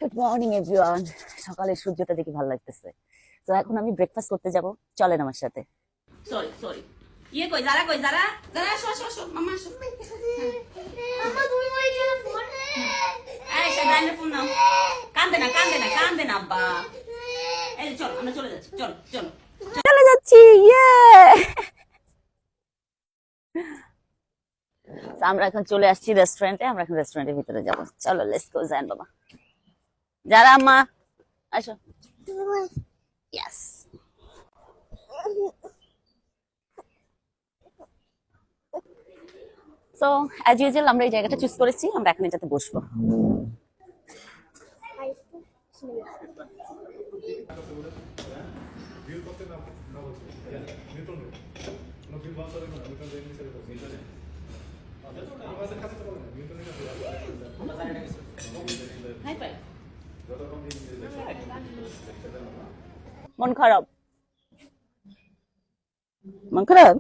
Good morning everyone. সকালে সূর্যটা দেখে ভালো লাগতেছে। তো এখন আমি ব্রেকফাস্ট করতে যাব, চলেন আমার সাথে। সরি সরি কই যারা যারা শো মামা শো মামা তুমি ওই যে ফোনে এই সাইডে ফোন নাও। কান্দে না আব্বা। এই চল আমরা চলে যাচ্ছি, চল চলে যাচ্ছি, ইয়ে। আমরা এখন চলে আসছি রেস্টুরেন্টে। আমরা এখন রেস্টুরেন্টের ভিতরে যাব। চলো লেটস গো জান বাবা। যারা আম্মা আসো। ইয়েস। সো অ্যাজ ইউজুয়াল আমরা এই জায়গাটা চুজ করেছি, আমরা এখন এটাতে বসবো। Hi fi. মন খারাপ, মন খারাপ।